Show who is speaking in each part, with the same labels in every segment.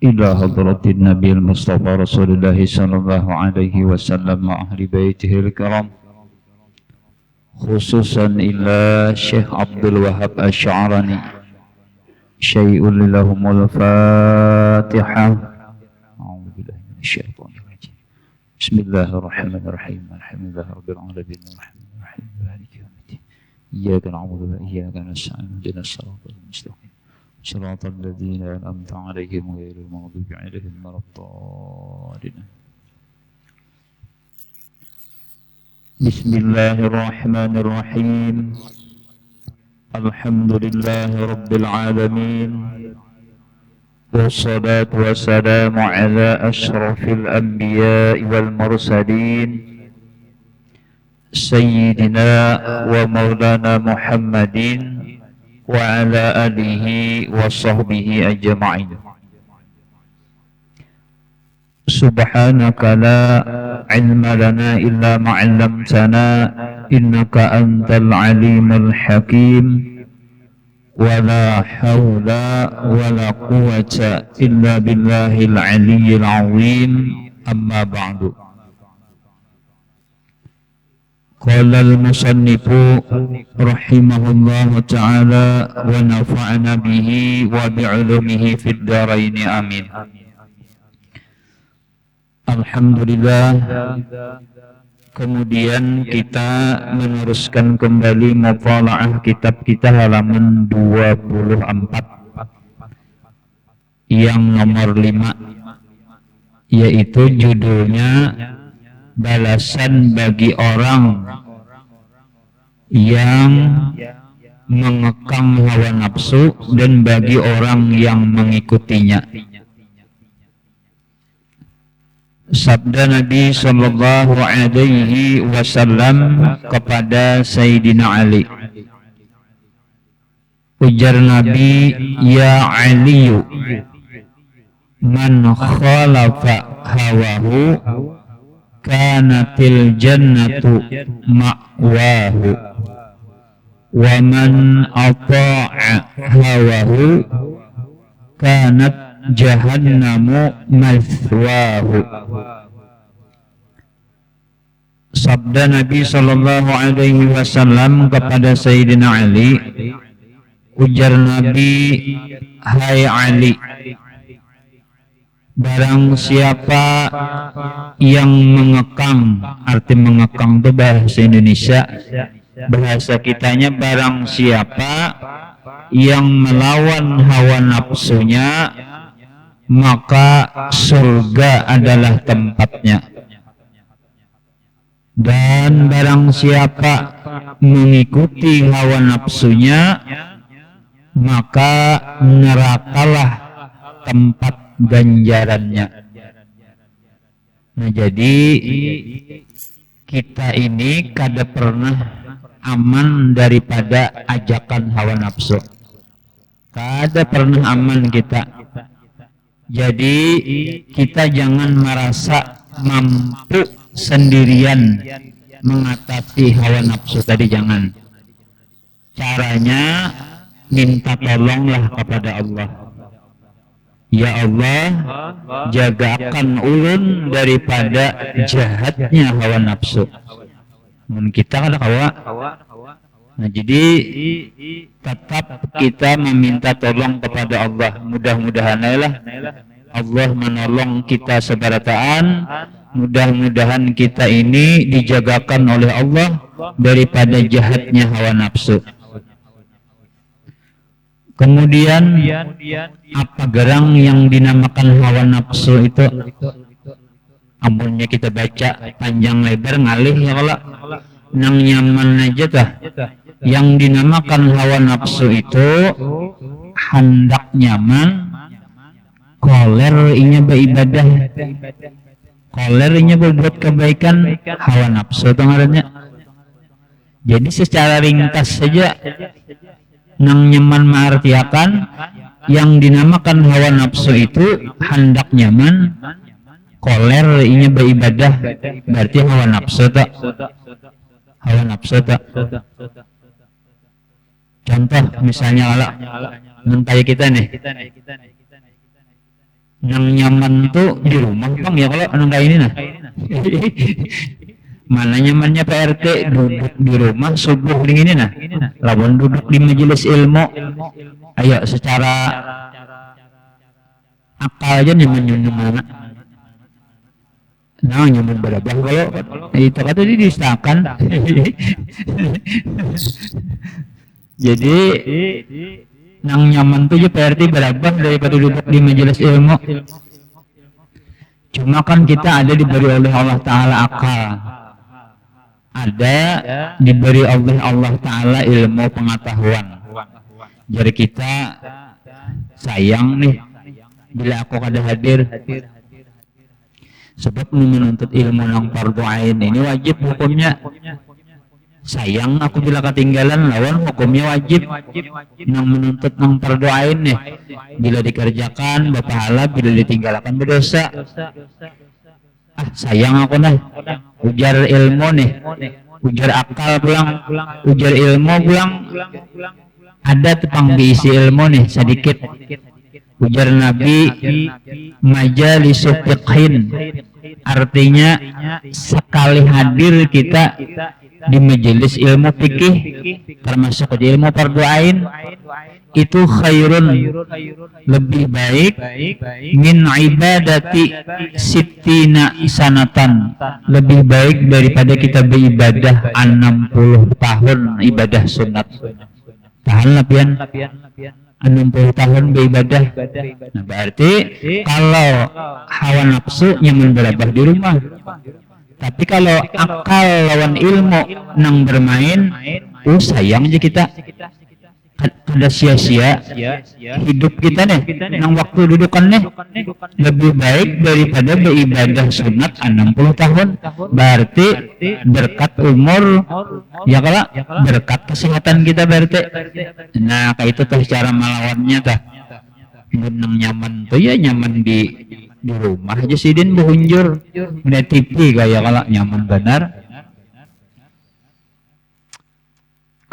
Speaker 1: إلى حضرة النبي المصطفى رسول الله صلى الله عليه وسلم وأهل بيته الكرام، خصوصا إلى الشيخ عبد الوهاب الشعراني. شيء لهم الفاتحة. أعوذ بالله من الشيطان الرجيم. بسم الله الرحمن الرحيم. الحمد لله رب العالمين الرحمن الرحيم مالك يوم الدين. إياك نعبد وإياك نستعين اهدنا الصراط المستقيم صراط الذين أنعمت عليهم غير المغضوب عليهم ولا الضالين. بسم الله الرحمن الرحيم. الحمد لله رب العالمين، والصلاة والسلام على أشرف الأنبياء والمرسلين سيدنا ومولانا محمد وعلى آله وصحبه أجمعين. سبحانك لا علم لنا إلا ما علمتنا إنك أنت العليم الحكيم، ولا حول ولا قوة إلا بالله العلي العظيم. أما بعد، قال المصنف رحمه الله تعالى ونفعنا به وبعلومه في الدارين آمين. Alhamdulillah. Kemudian kita meneruskan kembali muthala'ah kitab kita halaman 24 yang nomor 5, yaitu judulnya balasan bagi orang yang mengekang hawa nafsu dan bagi orang yang mengikutinya. Sabda Nabi sallallahu alaihi wasallam kepada Sayyidina Ali. Ujar Nabi, "Ya Ali, man khalafa hawahu kanatil jannatu ma'wahu, wa man ata'a hawahu kanat jahannamu mathwahu." Sabda Nabi sallallahu alaihi wasallam kepada Sayyidina Ali. Ujar Nabi, "Hai Ali, barang siapa yang mengekang," arti mengekang itu bahasa Indonesia, bahasa kitanya barang siapa yang melawan hawa nafsunya, maka surga adalah tempatnya. Dan barang siapa mengikuti hawa nafsunya, maka nerakalah tempat ganjarannya. Nah, jadi kita ini kada pernah aman daripada ajakan hawa nafsu. Kada pernah aman kita. Jadi kita jangan merasa mampu sendirian mengatasi hawa nafsu tadi, jangan. Caranya minta tolonglah kepada Allah. Ya Allah, jagakan ulun daripada jahatnya hawa nafsu. Kita kada hawa. Nah, jadi tetap kita meminta tolong kepada Allah. Mudah-mudahan Allah menolong kita seberataan. Mudah-mudahan kita ini dijagakan oleh Allah daripada jahatnya hawa nafsu. Kemudian apa gerang yang dinamakan hawa nafsu itu? Amunnya kita baca panjang lebar ngalih ya kalau nang nyaman aja tah. Yang dinamakan hawa nafsu itu hendak nyaman, koler inya beribadah, koler inya berbuat kebaikan, hawa nafsu itu ngarannya. Jadi secara ringkas saja nang nyaman mengartiakan yang dinamakan hawa nafsu itu hendak nyaman, koler inya beribadah, berarti hawa nafsu tak? Hawa nafsu tak? Contoh misalnya ala mentai kita nih, Yang nyaman tuh di rumah bang ya kalau anu kayak ini nah. Mana nyamannya PRT duduk di rumah subuh ini nah. Lawan duduk di majelis ilmu. Ayo secara akal aja nyaman mana. Nah nyaman berapa kalau itu kata didustakan. Jadi nang nyaman tuh PRT berapa daripada duduk di majelis ilmu. Cuma kan kita ada diberi oleh Allah Ta'ala akal, ada diberi oleh Allah Ta'ala ilmu pengetahuan. Jadi kita sayang nih bila aku kada hadir, sebab menuntut ilmu nang fardu ain ini wajib hukumnya. Sayang aku bila ketinggalan lawan hukumnya wajib. Nang menuntut nang fardu ain nih, bila dikerjakan berpahala, bila ditinggalkan berdosa. Sayang aku nih ujar ilmu nih, ujar akal pulang, ujar ilmu pulang. Ada tepang diisi ilmu nih sedikit. Ujar Nabi majalisu fiqhin, artinya sekali hadir kita di majelis ilmu fikih termasuk di ilmu fardu ain itu khairun, lebih baik min ibadati sittina sanatan, lebih baik daripada kita beribadah 60 tahun ibadah sunat. Tahan lapian 60 tahun beribadah. Nah berarti kalau hawa nafsu nyaman berabah di rumah. Tapi kalau akal lawan ilmu nang bermain, sayang aja kita. Ada sia-sia hidup kita nih, nang waktu dudukan nih lebih baik daripada beribadah sunat 60 tahun. Berarti berkat umur ya kalau berkat kesehatan kita berarti. Nah kayak itu tuh cara melawannya tah. Nang nyaman tuh ya nyaman di rumah aja sidin berunjur melihat TV kayak kalau nyaman benar.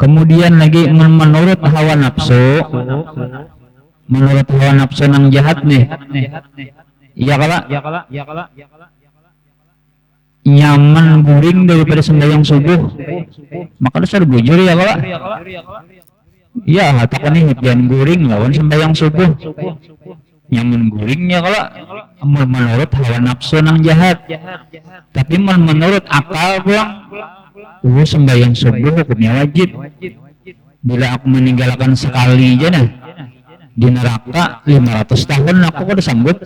Speaker 1: Kemudian lagi menurut hawa nafsu, menurut hawa nafsu nang jahat nih, ya kalau nyaman guring daripada sembahyang subuh, maka dasar bujur ya kalau, ya hatakan nih pian guring lawan sembahyang subuh, nyaman guringnya kalau menurut hawa nafsu nang jahat, tapi menurut akal pulang. Sembahyang subuh hukumnya wajib. Bila aku meninggalkan sekali aja nah di neraka 500 tahun aku udah sanggup.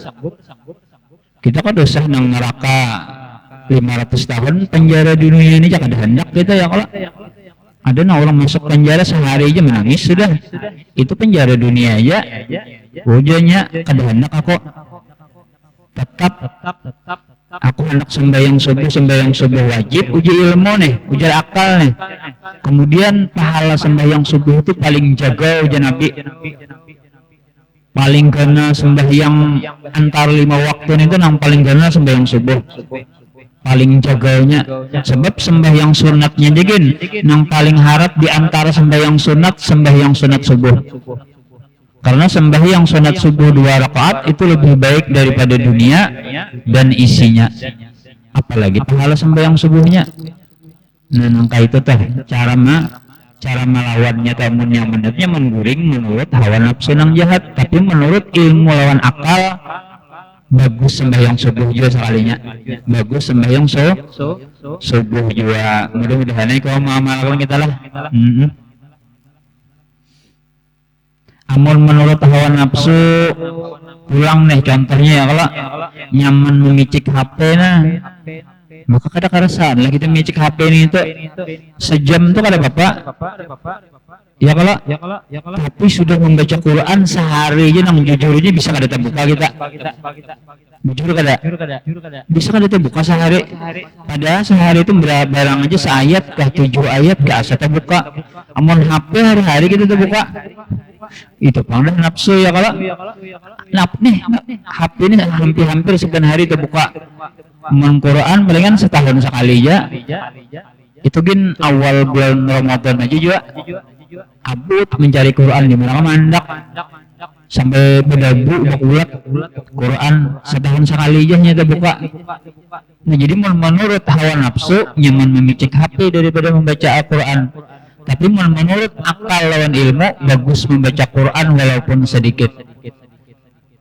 Speaker 1: Kita kan dosa nang neraka 500 tahun, penjara di dunia ini jangan hendak kita ya kalau ada orang masuk penjara sehari aja menangis sudah. Itu penjara dunia aja. Wujudnya kada hendak aku. Tetap aku hendak sembahyang subuh wajib, uji ilmu nih, ujar akal nih. Kemudian pahala sembahyang subuh itu paling jaga ujar Nabi. Paling kena sembahyang antar 5 waktu itu nang paling kena sembahyang subuh. Paling jaganya, sebab sembahyang sunatnya jegin nang paling harap di antara sembahyang sunat subuh. Karena sembahyang sunat subuh 2 rakaat itu lebih baik daripada dunia dan isinya. Apalagi pahala sembahyang subuhnya. Nah, nangka itu teh cara melawannya teh menurutnya mengguring menurut hawa nafsu nang jahat, tapi menurut ilmu lawan akal bagus sembahyang subuh juga sekalinya. Bagus sembahyang subuh juga. Mudah-mudahan kalau mengamalkan kita lah. Amun menurut hawa nafsu pulang nih contohnya ya kalau nyaman mengicik HP nah maka kada karasan lah kita mengicik HP ini itu sejam tuh kada bapak ya kalau tapi sudah membaca Quran sehari aja nang jujurnya bisa kada terbuka kita jujur kada bisa kada terbuka sehari, padahal sehari itu barang aja seayat kah 7 ayat kah asa terbuka. Amun HP hari-hari kita terbuka itu pang nafsu ya kalau HP ini hampir sekian hari terbuka. Quran palingan setahun sekali aja. Itu gin awal bulan Ramadan aja juga abut mencari Quran di mana mandak sampai berdabu bakulat Quran setahun sekali aja nyata buka. Nah jadi menurut hawa nafsu nyaman memicik HP daripada membaca Al-Quran. Tapi menurut akal lawan ilmu bagus membaca Quran walaupun sedikit.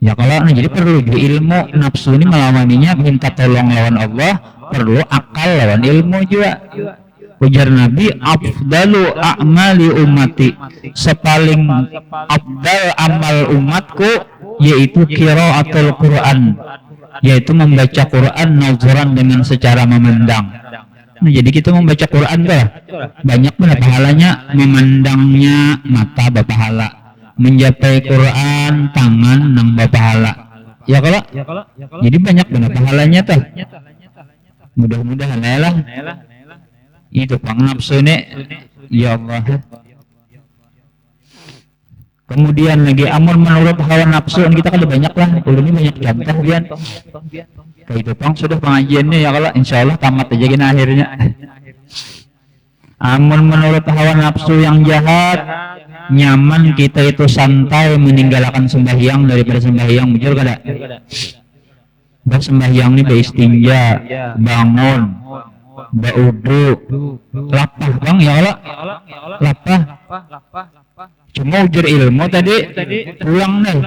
Speaker 1: Ya kalau jadi perlu di ilmu nafsu ini melawaninya minta tolong lawan Allah, perlu akal lawan ilmu juga. Ujar Nabi, afdalu a'mali ummati, sepaling afdal amal umatku yaitu qiraatul Quran, yaitu membaca Quran nazaran dengan secara memandang. Nah, jadi kita membaca Quran tuh banyak benar pahalanya, memandangnya mata berpahala, menjapai Quran tangan nang berpahala. Ya kalau jadi banyak benar pahalanya tuh. Mudah-mudahan lah. Itu pang nafsu nih, ya Allah. Kemudian lagi amun menurut hawa nafsu kita kan banyak lah, ini banyak contoh bian. Kayak itu pang sudah pengajiannya ya kalau insya Allah tamat aja gini akhirnya. Amun menurut hawa nafsu yang jahat, nyaman kita itu santai meninggalkan sembahyang daripada sembahyang, mujur kada? Bersembahyang nih beristinja, bangun, baudu, lapah bang ya Allah, lapah. Cuma ujar ilmu tadi pulang nih.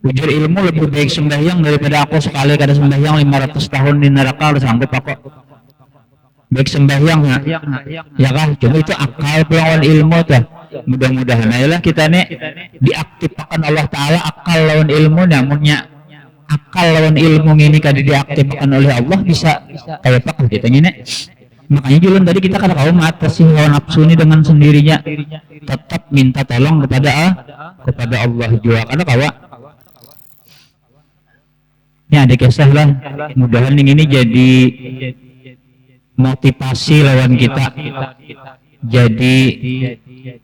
Speaker 1: Ujar ilmu lebih baik sembahyang daripada aku sekali kada sembahyang 500 tahun di neraka harus sanggup aku. Baik sembahyang ya kah? Cuma itu akal pulang ilmu tuh. Mudah-mudahan ayolah kita nih diaktifkan Allah Taala akal lawan ilmu, namunnya akal lawan ilmu ini kada diaktifkan oleh Allah bisa kayak apa kita ini. Makanya jualan tadi kita kada tahu mengatasi hawa nafsu ini dengan sendirinya, tetap minta tolong kepada Allah juga karena kawa. Ini ada kisah lah, mudahan ini jadi motivasi lawan kita, jadi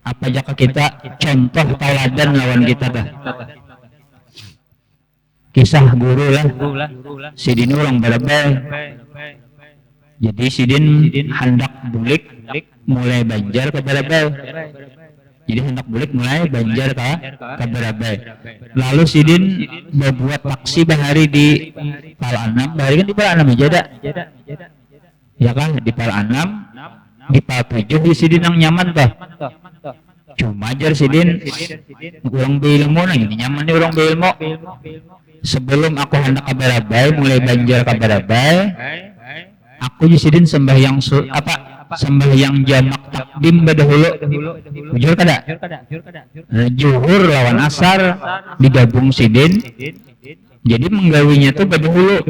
Speaker 1: apa jaka kita contoh tauladan lawan kita dah. Kisah guru lah, sidin orang balabay. Jadi sidin hendak bulik mulai banjar ke balabay. Jadi hendak bulik mulai banjar ke balabay. Lalu sidin membuat taksi bahari di Pal 6, bahari kan di Pal 6 aja dah. Ya kan di Pal 6, di Pal 7 di sidin yang nyaman tuh. Cuma ajar sidin orang beilmu nah ini nyaman nih orang beilmu. Sebelum aku hendak ke balabay mulai banjar ke balabay, aku jisidin sembahyang sembahyang jamak takdim dahulu. Jujur kada? Zuhur lawan asar digabung sidin. Jadi menggawinya tuh dahulu.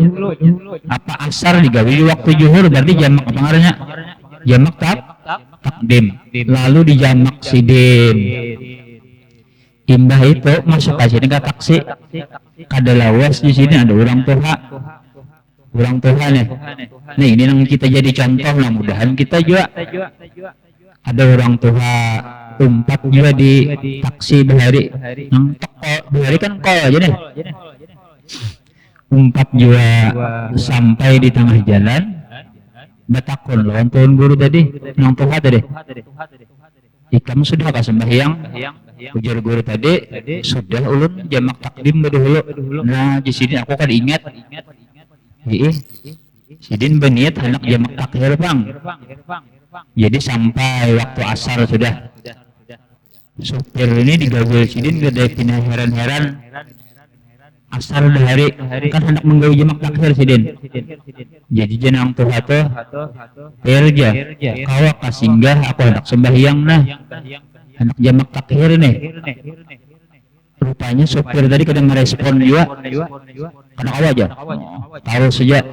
Speaker 1: Apa asar digawi waktu zuhur berarti jamak apa ngarannya? Jamak takdim. Lalu dijamak sidin. Imbah itu masuk ke sini ke taksi. Kada lawas di sini ada orang tua. Orang tua nih. Nah ini yang kita jadi contoh lah, mudahan kita juga ada orang tua umpat juga di taksi bahari. Yang bahari kan kol aja nih. Umpat juga sampai di tengah jalan. Batakon lawan tuan guru tadi, yang tua tadi. Ikam sudah kah sembahyang? Ujar guru tadi sudah ulun jamak takdim dahulu. Nah di sini aku kan ingat. Sidin berniat hendak jamak takhir bang. Jadi sampai waktu asar sudah. Supir ini digawil sidin gede pindah heran-heran. Asar udah hari kan hendak menggawi jamak takhir sidin. Jadi jenang tuh tuh perja. Kawa kasinggah aku hendak sembahyang nah. Hendak jamak takhir nih. Rupanya sopir tadi kadang merespon juga karena awal aja taruh saja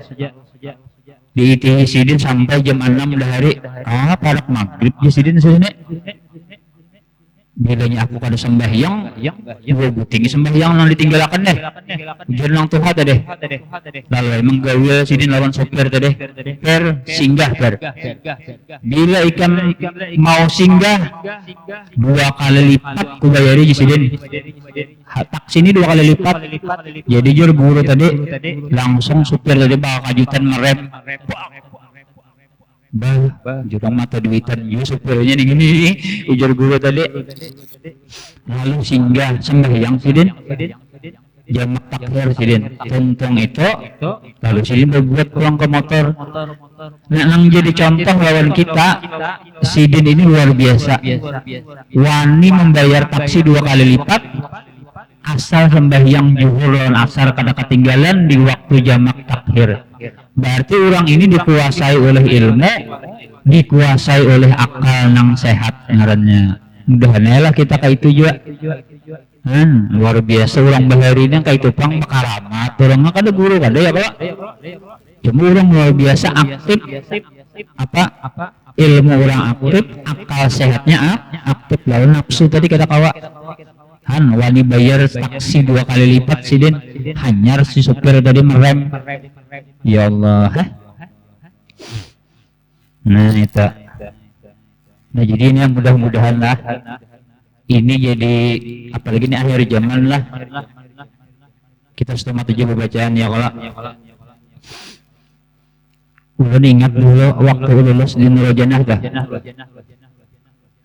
Speaker 1: di ITI sidin sampai jam 6 udah hari pada maghrib di sidin sini bilanya aku kada sembahyang gue butingi sembahyang yang ditinggalkan deh ujian lang tuha tadi lalu emang gawe sidin lawan sopir tadi per singgah per bila ikan mau singgah 2 kali lipat ku bayari di sidin taksi ini 2 kali lipat jadi jur guru tadi langsung sopir tadi bakal kajutan merem jurang mata duitan juga supirnya nih gini ujar guru tadi. Lalu singgah sembahyang sidin jamak takhir sidin tungtung itu, lalu sidin berbuat pulang ke motor. Nah, nang jadi contoh lawan kita, sidin ini luar biasa, wani membayar taksi 2 kali lipat asal sembahyang zuhur lawan asar kada ketinggalan di waktu jamak takhir. Berarti orang ini dikuasai oleh ilmu, dikuasai oleh akal nang sehat ngarannya. Mudah-mudahan lah kita kayak itu juga. Luar biasa orang bahari ini kayak itu pang karamat. Orangnya kada guru kada ya Pak. Cuma orang luar biasa aktif. Ilmu orang aktif, akal sehatnya aktif. Lalu nafsu tadi kada kawa. Wani bayar taksi 2 kali lipat sidin, hanyar si supir tadi merem. Ya Allah. Nah itu. Nah jadi ini mudah-mudahan lah ini jadi apalagi ini akhir zaman lah kita setelah tujuh pembacaan ya kalau ulun ingat dulu waktu lulus di Nurul-Jannah dah,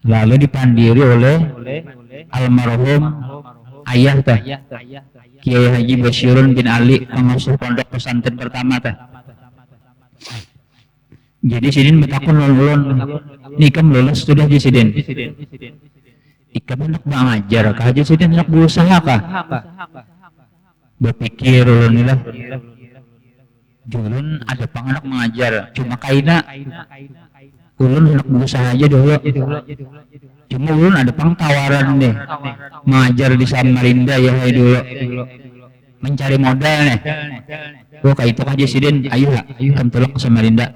Speaker 1: lalu dipandiri oleh almarhum ayah tah Kiai Haji Basyirun bin Ali, pengasuh pondok pesantren pertama tah. Jadi sidin betakun ulun nikam lulus sudah di sidin. Ikam anak mengajar kah aja sidin anak berusaha kah? Berpikir ulun inilah. Ulun ada pang anak mengajar, cuma kaina ulun anak berusaha aja dulu. Cuma ulun ada pang tawaran deh mengajar di Samarinda ya dulu. Mencari modal nih. Oh kayak itu aja sidin, ayo kam tolong ke Samarinda.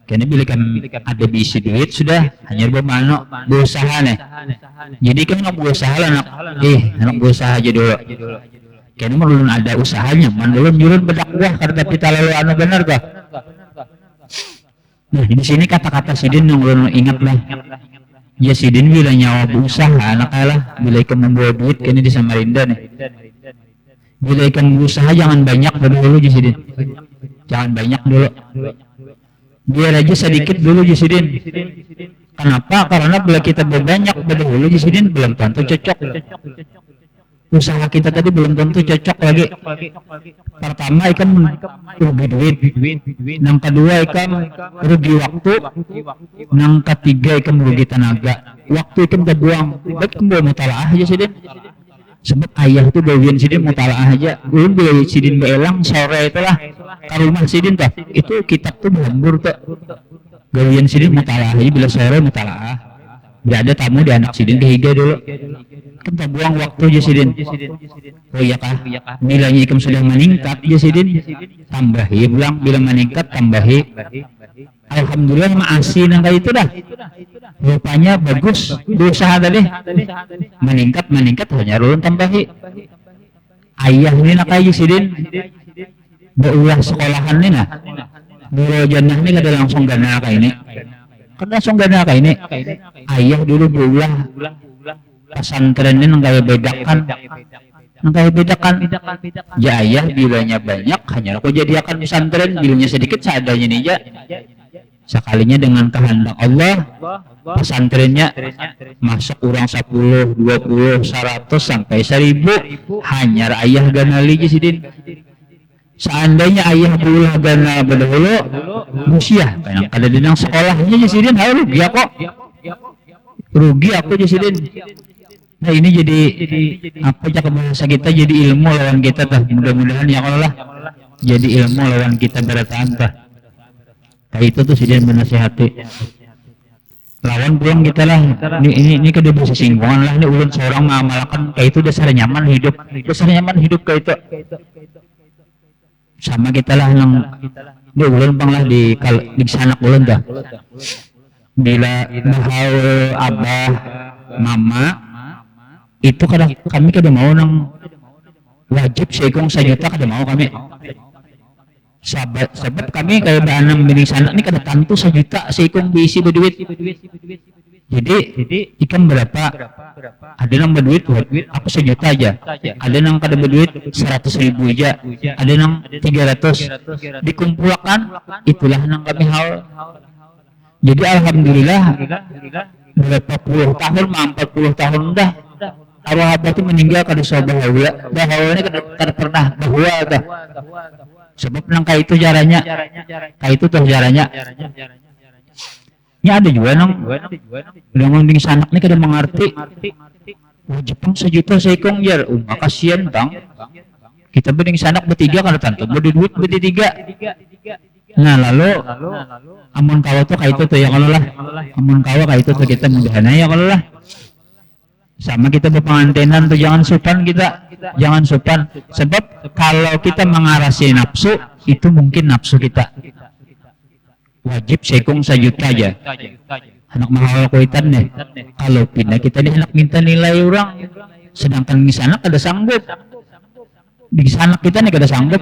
Speaker 1: Karena bila kan ada bisi duit sudah hanya bermano berusaha nih. Jadi kan nggak berusaha lah anak berusaha aja dulu. Karena belum ada usahanya, mandulun jurun berdakwah karena kita lalu anu benar kah? Nah di sini kata-kata sidin yang belum ingat lah. Ya sidin bila nyawa berusaha anak lah bila ikan membawa duit kini di Samarinda nih. Bila ikan berusaha jangan banyak dulu aja sidin. Jangan banyak dulu. Biar aja sedikit dulu Jisidin. Kenapa? Karena bila kita berbanyak dulu Jisidin belum tentu cocok. Usaha kita tadi belum tentu cocok lagi. Pertama ikan rugi duit. Yang kedua ikan rugi waktu. Yang ketiga ikan rugi tenaga. Waktu ikan kebuang. Baik kembali mutalaah Jisidin. Sebab ayah tuh bagian sidin mutalaah aja. Belum bila sidin beelang sore itulah ke rumah sidin tuh. Itu kitab tuh berhambur tuh. Bagian sidin mutalaah aja bila sore mutalaah. Bila ada tamu di anak sidin kehiga dulu. Kan tak buang waktu aja sidin. Oh iya kah? Bila ikam sudah meningkat aja sidin. Tambahi pulang bila meningkat tambahi. Alhamdulillah masih nang kayak itu dah. Rupanya bagus berusaha tadi meningkat hanya ulun tambahi. Ayah ini nak kayak sidin berulah sekolahan ini nah Nurul-Jannah ini kada langsung gana kayak ini kan langsung gana kayak ini. Ayah dulu berulah pesantren ini nang bedakan ya ayah bilanya banyak hanya aku jadi akan pesantren, bilanya sedikit seadanya nih ya. Sekalinya dengan kehendak Allah pesantrennya masuk orang 10, 20, 100 sampai 1000 hanya ayah ganali Jisidin. Seandainya ayah berulah gana berdahulu musyah yang ada di dalam sekolahnya Jisidin rugi aku Jisidin. Nah ini jadi apa aja bahasa kita jadi ilmu lawan kita tah. Mudah-mudahan ya Allah jadi ilmu lawan kita berataan tah. Kayak itu tuh sidin menasihati lawan pulang kita lah ini kada bisa singgungan lah ini ulun seorang mengamalkan kayak itu dasar nyaman hidup kayak itu sama kita lah nang di ulun pang lah di sanak ulun dah bila bahau abah mama itu kadang kami kada mau nang wajib seikong 1 juta kada mau kami. Sebab kami kayak beranam mining sana ini kada tentu 1 juta seikong diisi berduit. Jadi ikan berapa? Ada yang berduit buat apa 1 juta aja. Ada yang kada berduit 100.000 aja. Ada yang 300. Dikumpulkan itulah nang kami hal Jadi alhamdulillah berapa puluh tahun, 40 tahun dah arwah abah itu meninggal kada bahwa bahawanya kada pernah bahwa dah. Sebab nang kayak itu caranya, kayak itu tuh caranya. Ini ada juga nang udah ngunding sanak nih kada mengerti. Wah Jepang 1 juta seikong jar, kasihan bang. Kita bening sanak bertiga kada tantu, berduit bertiga. Nah lalu amun kawa tuh kayak itu tuh ya kalau lah, amun kawa kayak itu tuh kita mudahan ya kalau lah. Sama kita berpengantinan tuh jangan sopan kita, jangan sopan. Sebab kalau kita mengarasi nafsu itu mungkin nafsu kita wajib sekung 1 juta aja. Anak mahal kuitan nih. Kalau pindah kita nih anak minta nilai orang, sedangkan di sana kada sanggup. Di sana kita nih kada sanggup.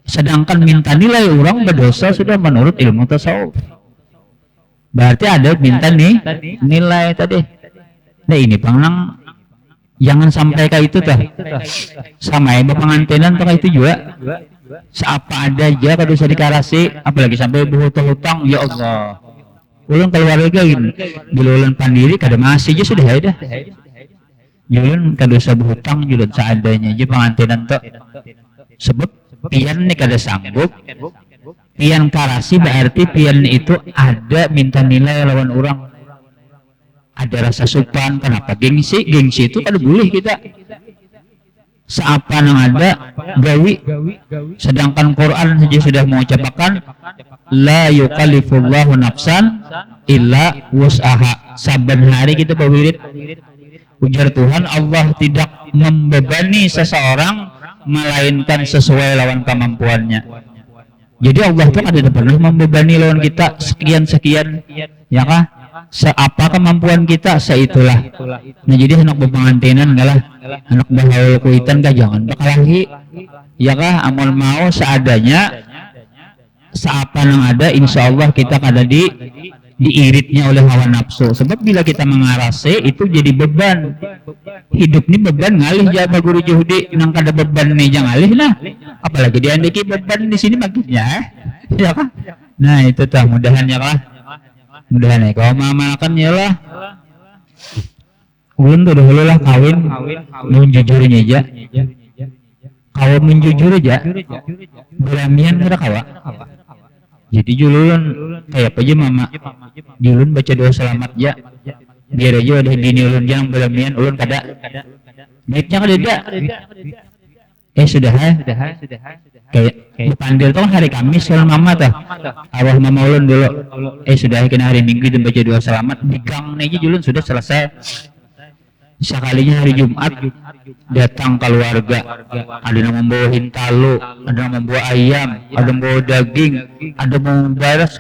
Speaker 1: Sedangkan minta nilai orang berdosa sudah menurut ilmu tasawuf. Berarti ada minta nih nilai tadi. Nah ini pangang jangan sampai kayak itu tuh. Sama ya pengantinan tuh kayak itu juga. Seapa ada aja kalau bisa dikarasi, apalagi sampai berhutang-hutang, ya Allah. Ulun keluarga gini, jualan pandiri kada masih aja sudah ada. Jualan kada usah berhutang, jualan seadanya aja pengantinan tuh. Sebab pian nih kada sanggup. Pian karasi berarti pian itu ada minta nilai lawan orang. Ada rasa sopan, kenapa gengsi itu kada boleh kita seapa nang ada gawi. Sedangkan Quran saja sudah mengucapkan la yukallifullahu nafsan illa wus'aha. Saban hari kita berwirid ujar Tuhan, Allah tidak membebani seseorang melainkan sesuai lawan kemampuannya. Jadi Allah itu ada pernah membebani lawan kita sekian ya kah? Seapa kemampuan kita seitulah. Nah jadi anak berpengantinan enggak lah, anak bahawal kuitan kah jangan bakalahi ya kah, amal mau seadanya seapa nang ada, insya Allah kita kada diiritnya oleh hawa nafsu. Sebab bila kita mengarasi itu jadi beban hidup ini, beban ngalih jaba guru Yahudi nang kada beban nih jangan ngalih nah, apalagi diandiki beban di sini maksudnya ya kah. Nah itu tuh mudahan ya kah, mudahan ya kalau mengamalkan ya lah. Ulun tuh dahulu lah kawin menjujurnya aja, kawin menjujur aja beramian kada kawa. Jadi julun kayak apa aja mama julun baca doa selamat ya biar aja ada dini ulun yang beramian ulun kada baiknya kada sudah kayak pandil tuh hari Kamis kalau mama tuh arwah mama ulun dulu sudah kena hari Minggu dan baca doa selamat di gang aja julun sudah selesai. Sekalinya hari Jumat datang keluarga, ada yang membawa hintalu, ada yang membawa ayam, ada yang membawa daging, ada yang membawa beras,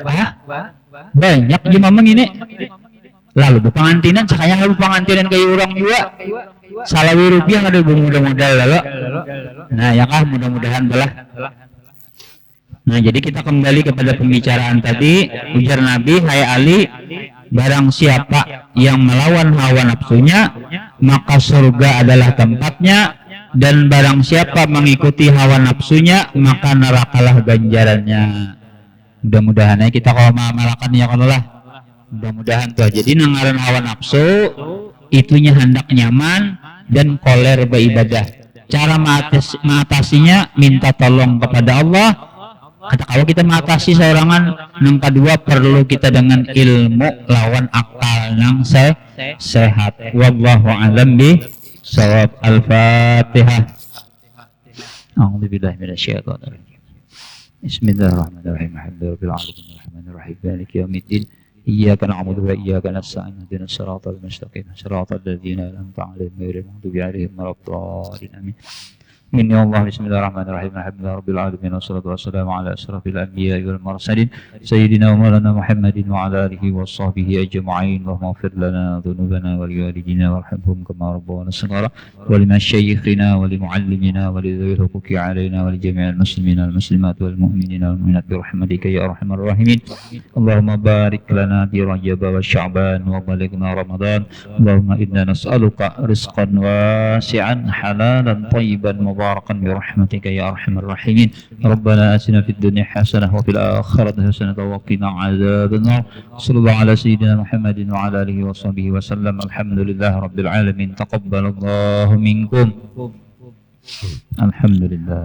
Speaker 1: banyak aja mamang ini. Lalu berpengantinan, sekalian lalu pengantinan kayak orang juga, salawi rupiah ada mudah-mudahan lalu. Nah ya kah mudah-mudahan belah. Nah jadi kita kembali kepada pembicaraan tadi, ujar Nabi, hai Ali, barang siapa yang melawan hawa nafsunya maka surga adalah tempatnya, dan barang siapa mengikuti hawa nafsunya maka nerakalah ganjarannya. Mudah-mudahan kita kalau mengamalkan ya kalau lah, mudah-mudahan tuh. Jadi nangaran hawa nafsu itunya hendak nyaman dan koler beribadah. Cara mengatasinya minta tolong kepada Allah. Kalau kita mengatasi seorangan, yang kedua perlu kita dengan ilmu lawan akal yang sehat. Wallahu a'lam bishawab. Al-Fatihah. A'udzubillahi minasyaitonir rajim. Bismillahirrahmanirrahim. Alhamdulillahirabbil alamin arrahmanir rahim maliki yaumiddin. Iyyaka na'budu wa iyyaka nasta'in. Ihdinas siratal mustaqim. Siratal ladzina an'amta 'alaihim ghairil maghdubi 'alaihim waladdallin. Amin. Inni Allah bismillahirrahmanirrahim alhamdulillahirabbil alamin wassalatu wassalamu ala asrafil anbiya'i wal mursalin sayyidina wa maulana Muhammadin wa ala alihi washabbihi ajma'in. Allahumma ighfir lana dhunubana wa liwalidina warhamhum kama rabbawna shaghira wa limashayikhina wa limuallimina wa lidhil huquqi alaina wa lijami'il muslimina wal muslimat wal mu'minina wal mu'minat bi rahmatika ya arhamar rahimin. Allahumma barik lana bi Rajab wa Sya'ban wa balighna Ramadan. Allahumma inna nas'aluka rizqan wasi'an halalan thayyiban مباركا برحمتك يا أرحم الراحمين. ربنا آتنا في الدنيا حسنة وفي الآخرة حسنة وقنا عذاب النار. صلى الله على سيدنا محمد وعلى آله وصحبه وسلم. الحمد لله رب العالمين. تقبل الله منكم. الحمد لله.